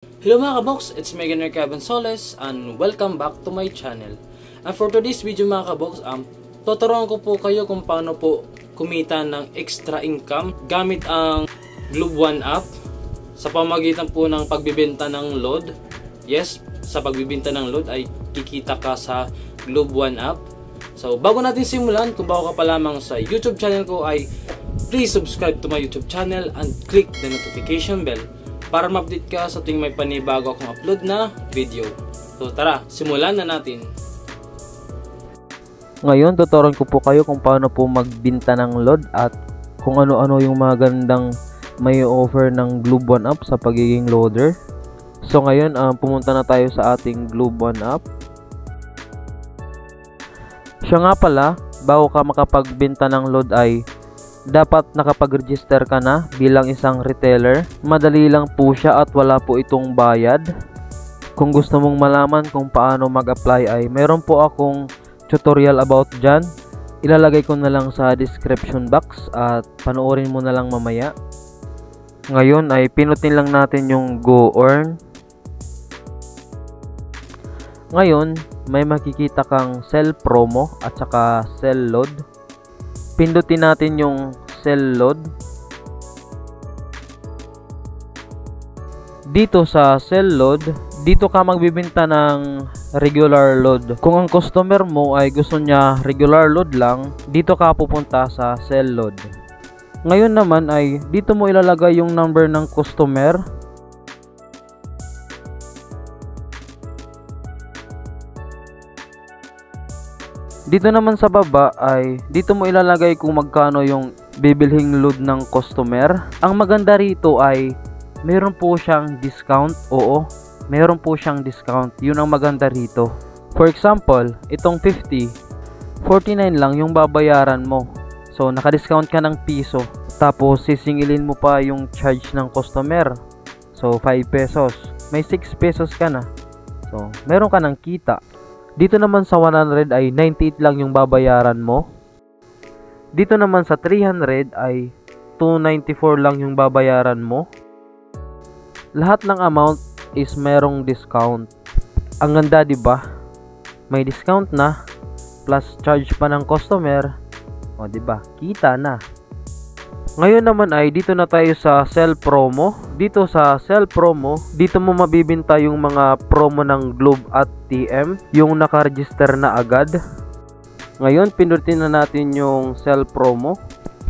Hello mga kabox, it's Megan Kevin Soles and welcome back to my channel. And for today's video mga kabox, tuturuan ko po kayo kung paano po kumita ng extra income gamit ang Globe One app sa pamamagitan po ng pagbibenta ng load. Yes, sa pagbibenta ng load ay kikita ka sa Globe One app. So bago natin simulan, kung bago ka pa lamang sa YouTube channel ko ay please subscribe to my YouTube channel and click the notification bell para ma-update ka sa tuwing may panibago akong upload na video. So tara, simulan na natin. Ngayon, tuturuan ko po kayo kung paano po magbenta ng load at kung ano-ano yung mga gandang may offer ng Globe One app sa pagiging loader. So ngayon, pumunta na tayo sa ating Globe One app. Siya nga pala, bago ka makapagbenta ng load ay dapat nakapag-register ka na bilang isang retailer. Madali lang po siya at wala po itong bayad. Kung gusto mong malaman kung paano mag-apply ay meron po akong tutorial about dyan. Ilalagay ko na lang sa description box at panoorin mo na lang mamaya. Ngayon ay pinutin lang natin yung Go Earn. Ngayon may makikita kang sell promo at saka sell load. Pindutin natin yung sell load. Dito sa sell load, dito ka magbibenta ng regular load. Kung ang customer mo ay gusto niya regular load lang, dito ka pupunta sa sell load. Ngayon naman ay dito mo ilalagay yung number ng customer. Dito naman sa baba ay dito mo ilalagay kung magkano yung bibilhing load ng customer. Ang maganda rito ay meron po siyang discount. Oo, meron po siyang discount. Yun ang maganda rito. For example, itong 50, 49 lang yung babayaran mo. So naka-discount ka ng piso. Tapos sisingilin mo pa yung charge ng customer. So 5 pesos. May 6 pesos ka na. So meron ka ng kita. Dito naman sa 100 ay 98 lang yung babayaran mo. Dito naman sa 300 ay 294 lang yung babayaran mo. Lahat ng amount is merong discount. Ang ganda, 'di ba? May discount na plus charge pa ng customer. O 'di ba? Kita na. Ngayon naman ay dito na tayo sa sell promo. Dito sa sell promo, dito mo mabibenta yung mga promo ng Globe at TM, yung naka-register na agad. Ngayon, pindutin na natin yung sell promo.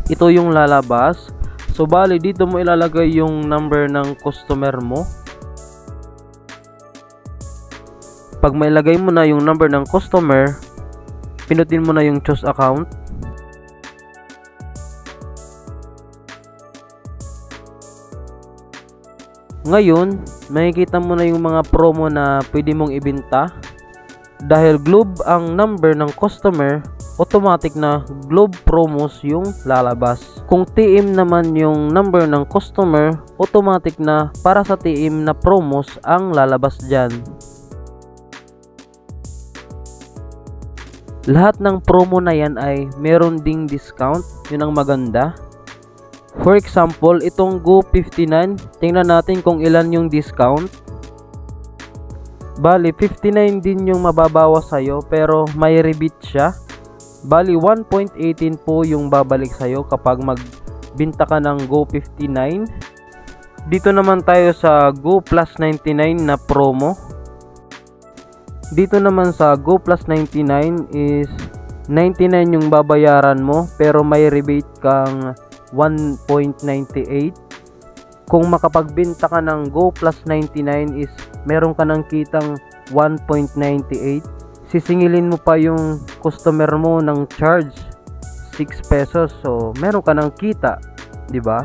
Ito yung lalabas. So, bali, dito mo ilalagay yung number ng customer mo. Pag mailagay mo na yung number ng customer, pindutin mo na yung choose account. Ngayon, makikita mo na yung mga promo na pwede mong ibenta. Dahil Globe ang number ng customer, automatic na Globe promos yung lalabas. Kung TM naman yung number ng customer, automatic na para sa TM na promos ang lalabas dyan. Lahat ng promo na yan ay meron ding discount. Yun ang maganda. For example, itong Go 59, tingnan natin kung ilan yung discount. Bali, 59 din yung mababawas sa'yo pero may rebate siya. Bali, 1.18 po yung babalik sa'yo kapag magbinta ka ng Go 59. Dito naman tayo sa Go Plus 99 na promo. Dito naman sa Go Plus 99 is 99 yung babayaran mo pero may rebate kang 1.98. Kung makapagbenta ka ng Go Plus 99 is meron ka ng kitang 1.98. Sisingilin mo pa yung customer mo ng charge 6 pesos. So meron ka ng kita, 'di ba?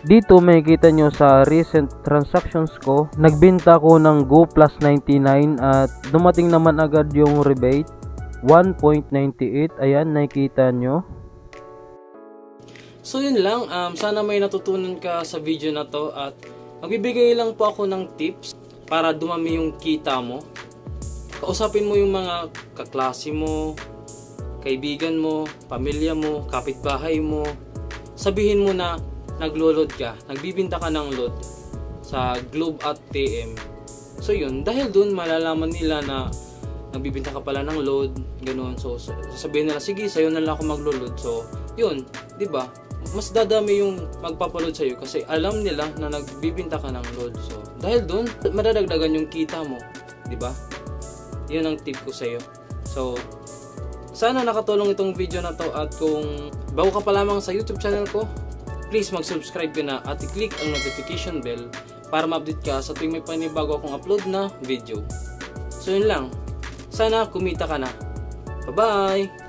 Dito makikita nyo sa recent transactions ko, nagbenta ko ng Go Plus 99 at dumating naman agad yung rebate 1.98. Ayan, nakikita nyo. So yun lang, sana may natutunan ka sa video na to at magbibigay lang po ako ng tips para dumami yung kita mo. Kausapin mo yung mga kaklase mo, kaibigan mo, pamilya mo, kapitbahay mo. Sabihin mo na naglo-load ka, nagbibinta ka ng load. sa Globe at TM. So yun, dahil dun malalaman nila na nagbibenta ka pala ng load, ganun. So sasabihin nila, sige, sa'yo na lang ako maglo-load. So yun, di ba? Mas dadami yung magpapaload sa'yo kasi alam nila na nagbibenta ka ng load. So dahil dun, madadagdagan yung kita mo, di ba? Yun ang tip ko sa'yo. So sana nakatulong itong video na to, at kung bago ka pa lamang sa YouTube channel ko, please mag-subscribe ka na at i-click ang notification bell para ma-update ka sa tuwing may panibago akong upload na video. So yun lang. Sana kumita ka na. Bye-bye!